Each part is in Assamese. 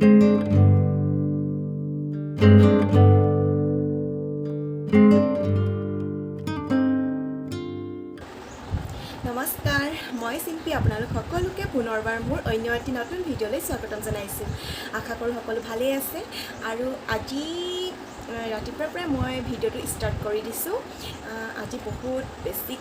নমস্কাৰ মই শিল্পী আপোনালোক সকলোকে পুনৰবাৰ মোৰ অন্য এটি নতুন ভিডিঅ'লৈ স্বাগতম জনাইছোঁ আশা কৰোঁ সকলো ভালেই আছে আৰু আজি ৰাতিপুৱাৰ পৰা মই ভিডিঅ'টো ষ্টাৰ্ট কৰি দিছোঁ আজি বহুত বেছি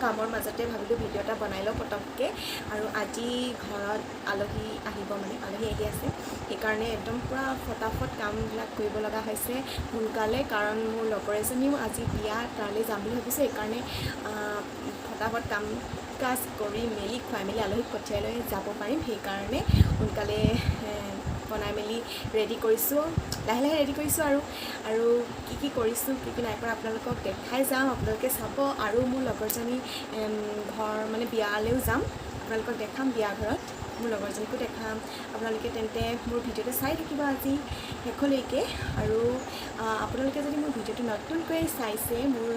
কামৰ মাজতে ভাবিলোঁ ভিডিঅ' এটা বনাই লওঁ পটককৈ আৰু আজি ঘৰত আলহী আহিব মানে আলহী আহি আছে সেইকাৰণে একদম পূৰা ফটাফট কামবিলাক কৰিব লগা হৈছে সোনকালে কাৰণ মোৰ লগৰ এজনীও আজি বিয়া তালৈ যাম বুলি ভাবিছোঁ সেইকাৰণে ফটাফট কাম কাজ কৰি মেলি খুৱাই মেলি আলহীক পঠিয়াই লৈ যাব পাৰিম সেইকাৰণে সোনকালে বনাই মেলি ৰেডি কৰিছোঁ লাহে লাহে ৰেডি কৰিছোঁ আৰু কি কৰিছোঁ কি নাই কৰা আপোনালোকক দেখাই যাম আপোনালোকে চাব আৰু মোৰ লগৰজনী ঘৰ মানে বিয়ালৈও যাম আপোনালোকক দেখাম বিয়া ঘৰত মোৰ লগৰজনীকো দেখাম আপোনালোকে তেন্তে মোৰ ভিডিঅ'টো চাই থাকিব আজি শেষলৈকে আৰু আপোনালোকে যদি মোৰ ভিডিঅ'টো নতুনকৈ চাইছে মোৰ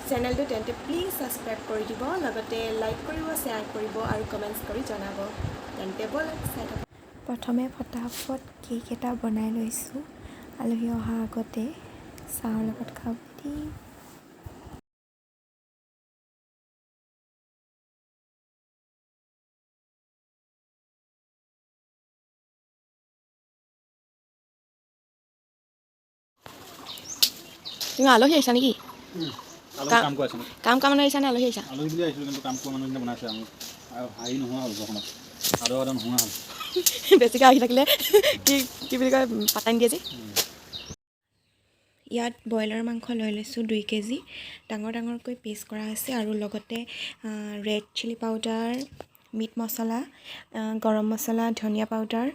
চেনেলটো তেন্তে প্লিজ ছাবস্ক্ৰাইব কৰি দিব লগতে লাইক কৰিব শ্বেয়াৰ কৰিব আৰু কমেণ্টছ কৰি জনাব তেন্তে ব'লক চাই থাকক প্ৰথমে ফটাফট কেক এটা বনাই লৈছোঁ আলহী অহাৰ আগতে চাহৰ লগত খাব দিম তুমি আলহী আহিছা নেকি কাম মানুহ আহিছা নে আলহী আহিছা আলহী বুলি আহিছিলোঁ কিন্তু কাম কৰা মানুহখিনি বনাইছে আমি আৰু হাঁহি নোহোৱা হ'ল ঘৰখনত আৰু এটা নোহোৱা হ'ল বেছিকৈ আহি থাকিলে কি বুলি কয় পাতাই দিয়ে যে ইয়াত ব্ৰইলাৰ মাংস লৈ লৈছোঁ 2 কেজি ডাঙৰকৈ পিচ কৰা হৈছে আৰু লগতে ৰেড চিলি পাউডাৰ মিট মছলা গৰম মছলা ধনিয়া পাউডাৰ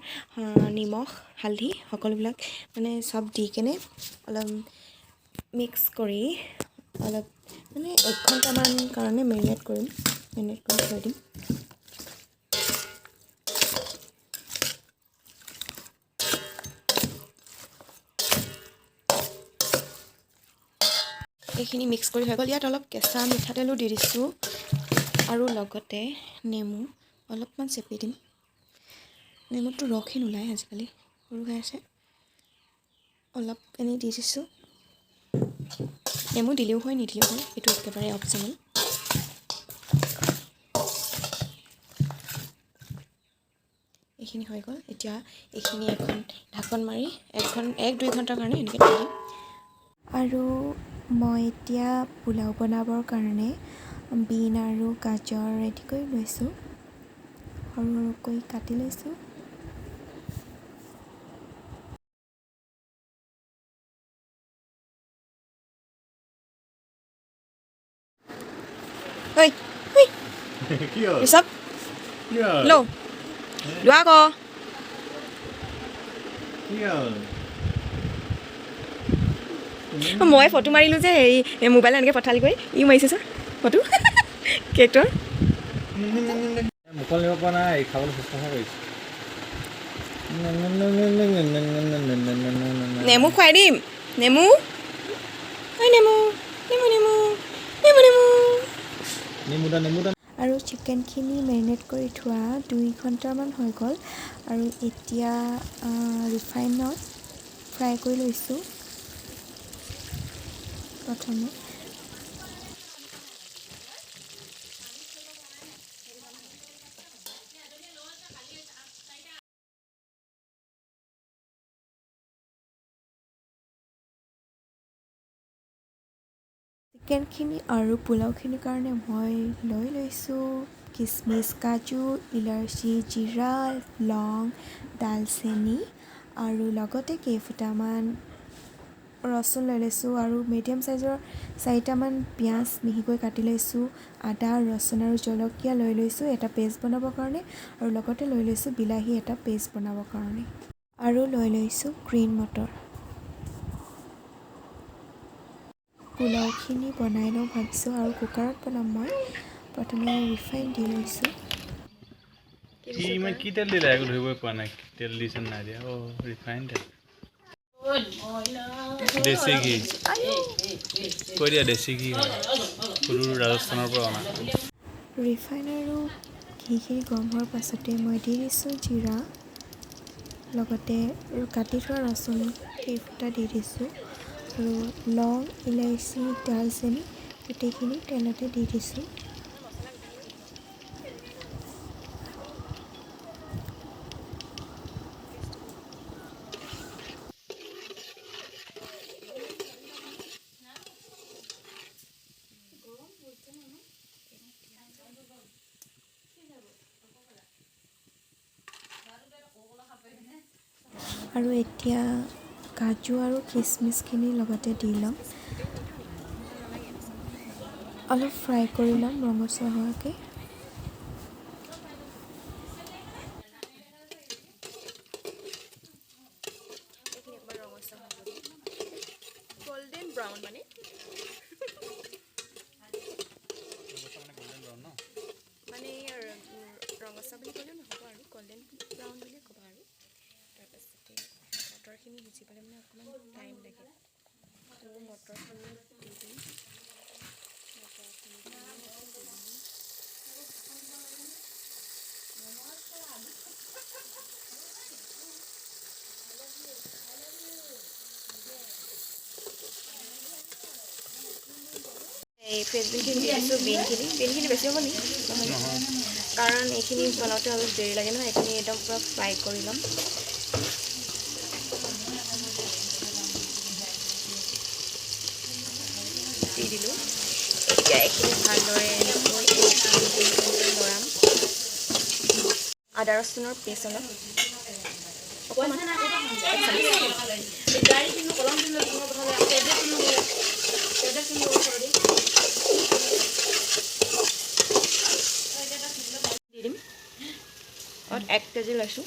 নিমখ হালধি সকলোবিলাক মানে চব দি কেনে অলপ মিক্স কৰি অলপ মানে 1 ঘণ্টামান কাৰণে মেৰিনেট কৰি থৈ দিম এইখিনি মিক্স কৰি হৈ গ'ল ইয়াত অলপ কেঁচা মিঠাতেলো দি দিছোঁ আৰু লগতে নেমু অলপমান চেপি দিম নেমুটো ৰসে নোলায় আজিকালি সৰু হৈ আছে অলপ এনেই দি দিছোঁ নেমু দিলেও হয় নিদিলেও হয় এইটো একেবাৰে অপশ্যনেল এইখিনি হৈ গ'ল এতিয়া এইখিনি এখন ঢাকন মাৰি 1-2 ঘণ্টাৰ কাৰণে এনেকৈ থৈ দিম আৰু মই এতিয়া পোলাও বনাবৰ কাৰণে বিন আৰু গাজৰ ৰেডি কৰি লৈছোঁ সৰু সৰুকৈ কাটি লৈছোঁ ঐ কি হ'ল ঋষভ হেল্ল' লোৱা আকৌ কি হ'ল মই ফটো মাৰিলোঁ যে হেৰি মোবাইলত এনেকৈ পঠালি কৰি ই মাৰিছে ছাৰ ফটো কেকটোৰ মুখল নিব পৰা নাই খাবলৈ চেষ্টাহে কৰিছোঁ নেমু খুৱাই দিম নেমু ঐ নেমু নেমু নেমু নেমু নেমু নেমু দা আৰু চিকেনখিনি মেৰিনেট কৰি থোৱা 2 ঘণ্টামান হৈ গ'ল আৰু এতিয়া ৰিফাইনত ফ্ৰাই কৰি লৈছোঁ প্ৰথমে চিকেনখিনি আৰু পোলাওখিনিৰ কাৰণে মই লৈ লৈছোঁ কিচমিচ কাজু ইলাচি জিৰা লং দালচেনি আৰু লগতে কেইফুটামান ৰচুন লৈ লৈছোঁ আৰু মিডিয়াম চাইজৰ 4টামান পিঁয়াজ মিহিকৈ কাটি লৈছোঁ আদা ৰচুন আৰু জলকীয়া লৈ লৈছোঁ এটা পেষ্ট বনাবৰ কাৰণে আৰু লগতে লৈ লৈছোঁ বিলাহী এটা পেষ্ট বনাবৰ কাৰণে আৰু লৈ লৈছোঁ গ্ৰীণ মটৰ পোলাওখিনি বনাই লওঁ ভাবিছোঁ আৰু কুকাৰত বনাম মই প্ৰথমে ৰিফাইন দি লৈছোঁ কি তেল দিলে একো ধৰিবই পৰা নাই তেল দিছে নাই দিয়া ৰিফাইন তেল দেশী ঘি কৈ দিয়া দেশী ঘি সুদূৰ ৰাজস্থানৰ পৰা অনা ৰিফাইন আৰু ঘিখিনি গৰম হোৱাৰ পাছতে মই দি দিছোঁ জিৰা লগতে কাটি থোৱা ৰচুন কেইফুটা দি দিছোঁ আৰু লং ইলাইচি দালচেনি গোটেইখিনি তেলতে দি দিছোঁ। আৰু এতিয়া কাজু আৰু কিচমিচখিনি লগতে দি ল'ম, অলপ ফ্ৰাই কৰি ল'ম ৰঙচুৱা হোৱাকৈ। গল্ডেন ব্ৰাউন মানে মানে ৰঙচুৱা বুলি ক'লেও নহ'ব আৰু গল্ডেন ব্ৰাউন বুলিয়ে ক'বা আৰু। তাৰপাছতে মটৰখিনি সিজিবলৈ মানে অকণমান টাইম লাগে, তো মটৰখিনি দি দিম। এই ফ্ৰেঞ্চবিনখিনি দি দিছোঁ, বিনখিনি বেছি হ'ব নেকি? নহয়, কাৰণ এইখিনি বনাওঁতে অলপ দেৰি লাগে নহয়, এইখিনি একদম পূৰা ফ্ৰাই কৰি ল'ম। দি দিলোঁ। এতিয়া এইখিনি ভালদৰে লৰাম। আদা ৰচুনৰ পেষ্ট অলপ দি দিম। 1 কেজি লৈছোঁ।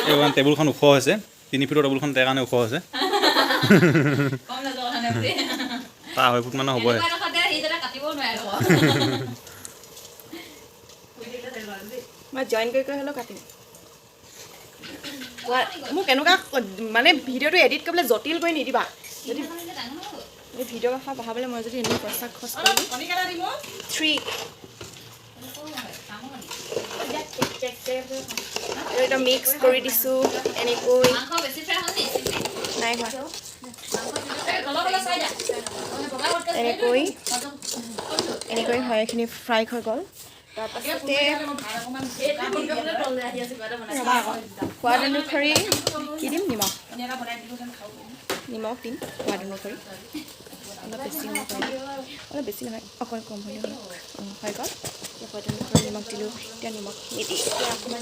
এইখন টেবুলখন ওখ হৈছে, 3 ফুটৰ টেবুলখন তাৰ কাৰণে ওখ হৈছে। 2.5 ফুট মানৰ হ'বহে। মই জইন কৰি হ'লেও কাটিম। মোক এনেকুৱা মানে ভিডিঅ'টো এডিট কৰিবলৈ জটিল কৰি নিদিবা। যদি এই ভিডিঅ' কথা বহাবলৈ মই যদি এনেই পইচা খৰচ কৰোঁ 3 এটা মিক্স কৰি দিছোঁ এনেকৈ। নাই হোৱা এনেকৈ হয়, এইখিনি ফ্ৰাই হৈ গ'ল। তাৰপাছতে সোৱাদ অনুসৰি কি দিম, নিমখ দিম সোৱাদ অনুসৰি। অলপ বেছি অলপ বেছি নহয়, অকণ কম হ'লেও হৈ গ'ল। সোৱাদ অনুসৰি নিমখ দিলোঁ। এতিয়া নিমখখিনি দি এতিয়া অকণমান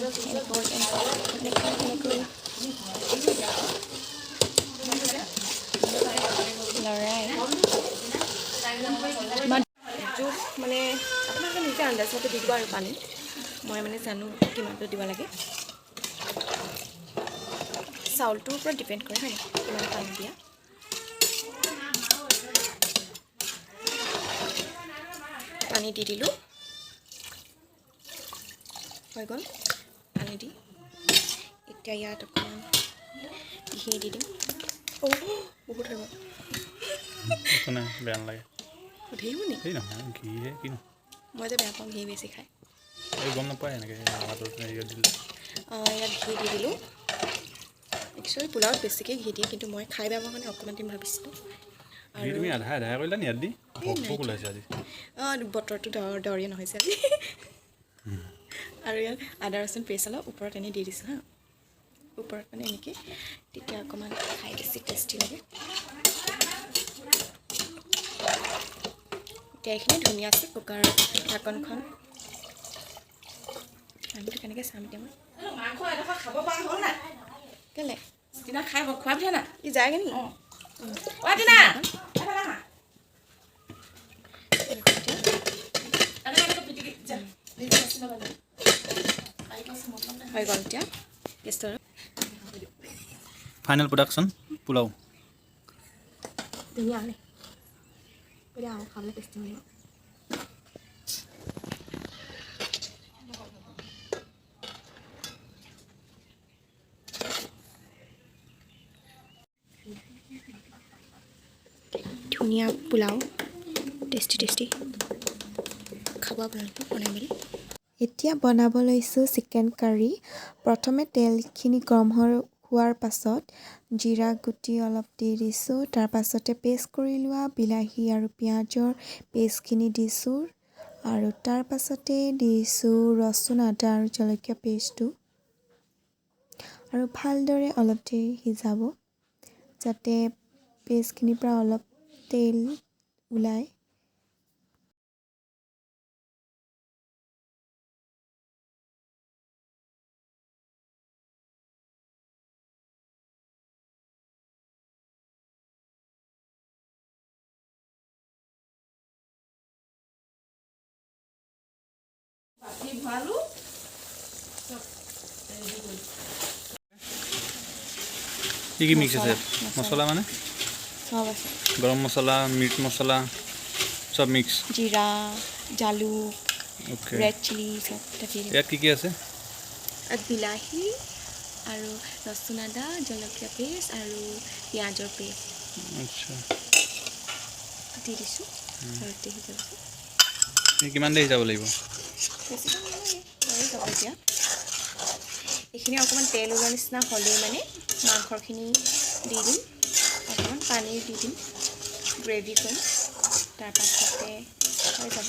এনেকৈ লৰাই জোখ মানে আপোনালোকে নিজে আন্দাজতে দি দিব আৰু পানী। মই মানে জানো কিমানটো দিব লাগে। চাউলটোৰ ওপৰত ডিপেণ্ড কৰে হয় কিমান পানী দিয়া। পানী দি দিলোঁ, হৈ গ'ল। পানী দি এতিয়া ইয়াত অকণমান ঘি দি দিম। বহুত হৈ গ'ল। একো নাই, বেয়া নালাগে। ধেৰ নি? সেই নহয়, ঘিহে কিনো। মই যে বেয়া পাওঁ ঘি বেছি খাই। এই গম নাপায় এনেকৈ হেৰিয়ত দিলে। ইয়াত ঘি দি দিলোঁ। একচুৱেলি পোলাওত বেছিকৈ ঘি দিয়ে, কিন্তু মই খাই বেয়া পাওঁ কাৰণে অকণমান দিম ভাবিছিলোঁ। আৰু তুমি আধা কৰিলা নি ইয়াত দি? ভোক ওলাইছে আজি। বতৰটো ডাৱৰীয়া নহৈছে আজি। আৰু ইয়াত আদা ৰচুন পেষ্ট অলপ ওপৰত এনেই দি দিছোঁ হা, ওপৰত মানে এনেকৈ, তেতিয়া অকণমান খাই বেছি টেষ্টি লাগে। এতিয়া এইখিনি ধুনীয়াকৈ কুকাৰৰ ঢাকনখন, আমিতো কেনেকৈ চাম এতিয়া মই মাংস এডোখৰ খাব পৰা হ'ল না কেলে দিনা খাই খোৱাবি না ই যায়গৈ নি হৈ গ'ল এতিয়া গেছৰ ফাইনেল প্ৰডাকশ্যন পোলাও ধুনীয়া নে এতিয়া খাবলৈ টেষ্টি হ'ব। ধুনীয়া পোলাও টেষ্টি খাব আপোনালোকে বনাই মেলি এতিয়া বনাব লৈছোঁ চিকেন কাৰী প্ৰথমে তেলখিনি গৰম হোৱাৰ পাছত জিৰা গুটি অলপ দি দিছোঁ তাৰ পাছতে পেষ্ট কৰি লোৱা বিলাহী আৰু পিঁয়াজৰ পেষ্টখিনি দিছোঁ আৰু তাৰ পাছতে দিছোঁ ৰচুন আদা আৰু জলকীয়া পেষ্টটো আৰু ভালদৰে অলপ দেৰি সিজাব যাতে পেষ্টখিনিৰ পৰা অলপ তেল ওলায় কি মিক্স আছে মছলা মানে সব আছে গৰম মছলা মিট মছলা সব মিক্স জিৰা জালুক ওকে ৰেড চিলি সব তাতে ইয়াত কি আছে বিলাহী আৰু ৰচুন আদা জলকীয়া পেষ্ট আৰু পিঁয়াজৰ পেষ্ট আচ্ছা দি দিছোঁ আৰু সিজাব কিমান দেৰি যাব লাগিব বেছি টাইম নালাগে হৈ যাব এতিয়া এইখিনি অকণমান তেল ওলোৱাৰ নিচিনা হ'লেই মানে মাংসখিনি দি দিম অকণমান পানী দি দিম গ্ৰেভি কৰিম তাৰপাছতে হৈ যাব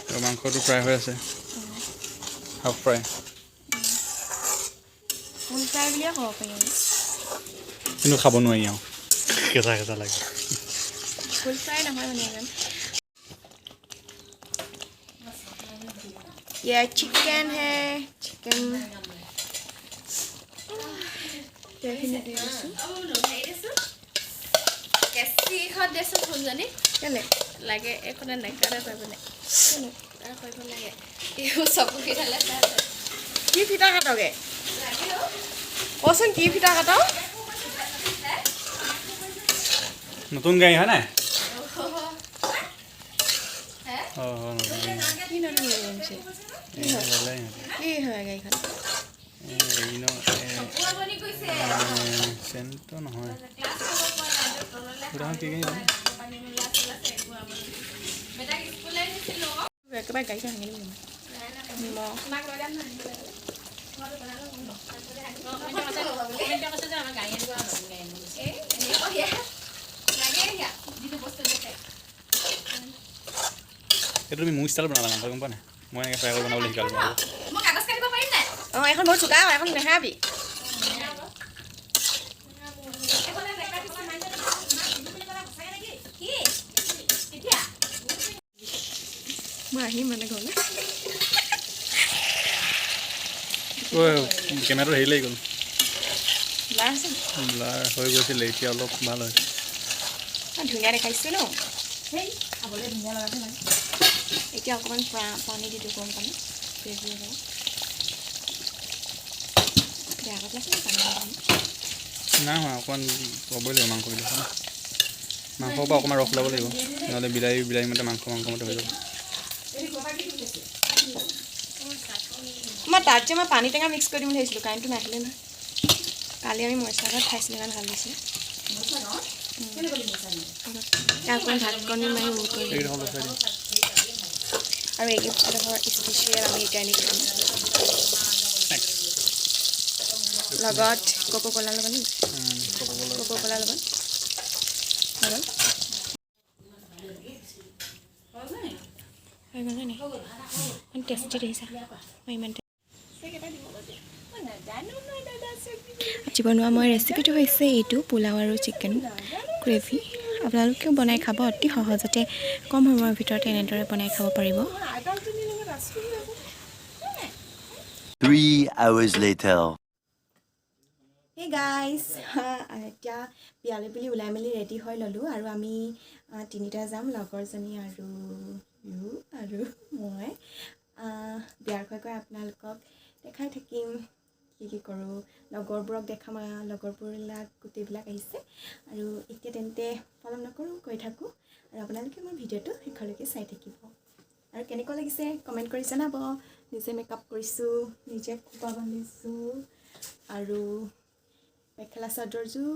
আৰু মাংসটো ফ্ৰাই হৈ আছে হাফ ফ্ৰাই ফুল ফ্ৰাই বুলিয়ে ক'ব পাৰি আৰু কিন্তু খাব নোৱাৰি আৰু কেঁচা কেঁচা লাগে ফুল ফ্ৰাই নহয় মানে ইমান ये चिकन है चिकन কেঁচি এখন দেচোন ফুলজনী কেলে লাগে একোনে নেকাৰে পাবনে কৰিব লাগে এইবোৰ চকুকি ঢালে কি ফিটা কাটকে কচোন কি ফিটা কাট নতুন গাড়ী হয় নাই কি নতুন গাড়ী আনিছে কি হয় গাড়ীখন চেণ্টটো নহয় কি একেবাৰে গাড়ীখন ভাঙি দিম এইটো তুমি মোৰ ষ্টাইল বনালা মাংস গম পোৱা নাই মই এনেকৈ ফ্ৰাই কৰি বনাবলৈ শিকালোঁ মই কাগজ কাটিব পাৰিম নাই অঁ এখন বহুত চোকা হয় এখন নেখাবি মই আহিম মানে ঘৰলৈ কেমেৰাটো হেৰি লাগি গ'ল ব্লাৰ আছে ব্লাৰ হৈ গৈছিলে এতিয়া অলপ ভাল হৈছে ধুনীয়া দেখাইছে ন সেই খাবলৈ ধুনীয়া লগাছে মানে এতিয়া অকণমান পানী দি দিওঁ গৰম পানী গ্ৰেভি হ'ব বেয়া কথা আছে পানী নাই হোৱা অকণমান ক'বই লাগিব মাংসবিলাক মাংসৰ পৰা অকণমান ৰস ওলাব লাগিব নহ'লে বিলাহী মতে মাংস মতে হৈ যাব মই তাত যে মই পানী টেঙা মিক্স কৰি দিম বুলি ভাবিছিলোঁ কাৰেণ্টটো নাহিলে নহয় কালি আমি মৰিচাগত খাইছিলোঁ ইমান ভাল লাগিছিলে অকণমান ঢাকনি মাৰি উল কৰি আৰু এইডোখৰ স্পেচিয়েল আমি এতিয়া আনি খাম লগত কক' ক'লাৰ লগত নেকি কক' ক'লাৰ লগত হৈ গ'ল নি ইমান টেষ্টি দেখিছা মই ইমান আজি বনোৱা মই ৰেচিপিটো হৈছে এইটো পোলাও আৰু চিকেন গ্ৰেভি আপোনালোকেও বনাই খাব অতি সহজতে কম সময়ৰ ভিতৰতে এনেদৰে বনাই খাব পাৰিব 3 hours later. হে গাইজ এতিয়া বিয়ালৈ বুলি ওলাই মেলি ৰেডি হৈ ল'লোঁ আৰু আমি তিনিটা যাম লগৰজনী আৰু মই বিয়াৰ গৈ আপোনালোকক দেখাই থাকিম কি কৰোঁ লগৰবোৰক দেখাম লগৰবোৰবিলাক গোটেইবিলাক আহিছে আৰু এতিয়া তেন্তে পলম নকৰোঁ কৈ থাকোঁ আৰু আপোনালোকে মোৰ ভিডিঅ'টো শেষলৈকে চাই থাকিব আৰু কেনেকুৱা লাগিছে কমেণ্ট কৰি জনাব নিজে মেকআপ কৰিছোঁ নিজে খোপা বান্ধিছোঁ আৰু মেখেলা চাদৰযোৰ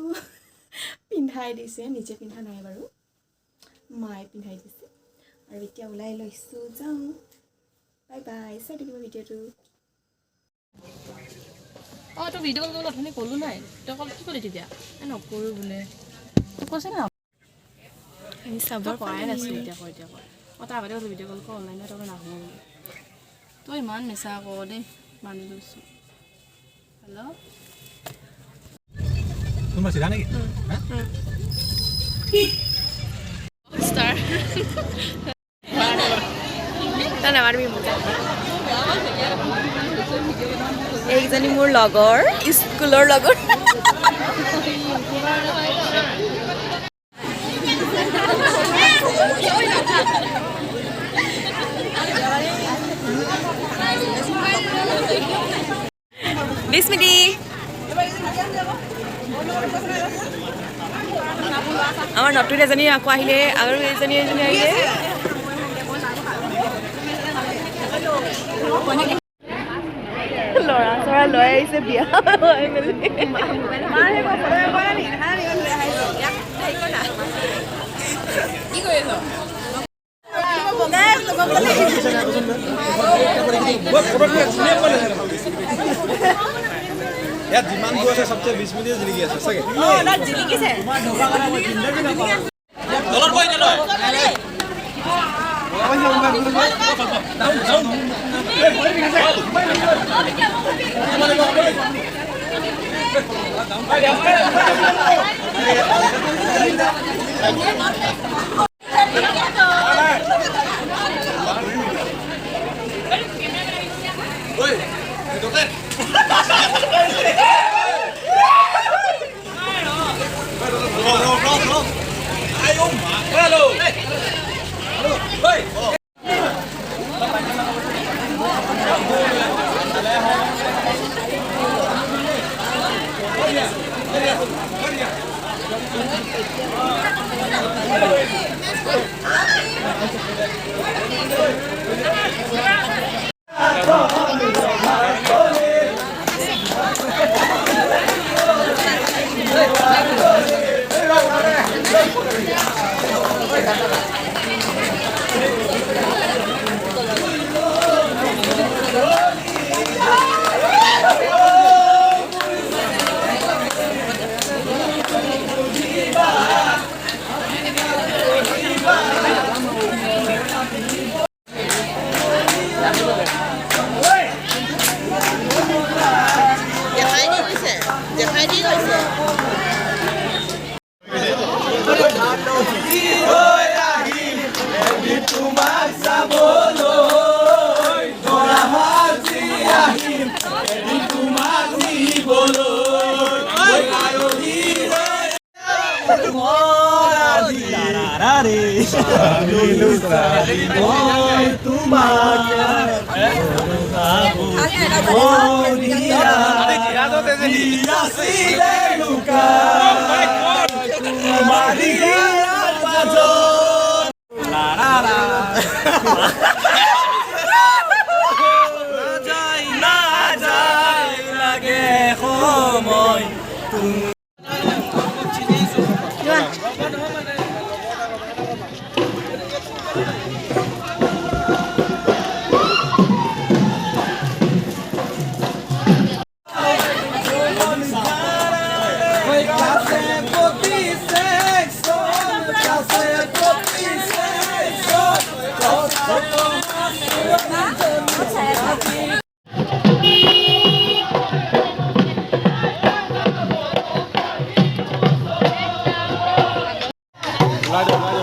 পিন্ধাই দিছে নিজে পিন্ধা নাই বাৰু মায়ে পিন্ধাই দিছে আৰু এতিয়া ওলাই লৈছোঁ যাওঁ বাই বাই চাই থাকিব ভিডিঅ'টো অঁ তই ভিডিঅ' কল কৰিবলৈ অথনি ক'লোঁ নাই তই কল কি ক'লি তেতিয়া নকৰোঁ বোলে তোক কৈছে না চাব কৰাই নাছিলোঁ এতিয়া কয় মই তাৰ আগতে কৈছোঁ ভিডিঅ' কল কৰ অনলাইনত তই নাহোঁ বুলি তই ইমান মিছা কৰ দেই মানি লৈছোঁ হেল্ল' কোনোবা চিধা নেকি ষ্টাৰ তই নামাৰিবি মোক এইকেইজনী মোৰ লগৰ স্কুলৰ লগৰ বিস্মৃতি আমাৰ নতুন এজনী আকৌ আহিলে আৰু এজনী আহিলে ল'ৰা চৰা লৈ আহিছে বিয়া হৈ মেলি কি কৰি আছ ইয়াত যিমানবোৰ আছে সবচে 20 মিনিট জিলিকি আছে সঁচাকে জিলিকিছে তলত বহি দে তই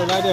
ওলাই দে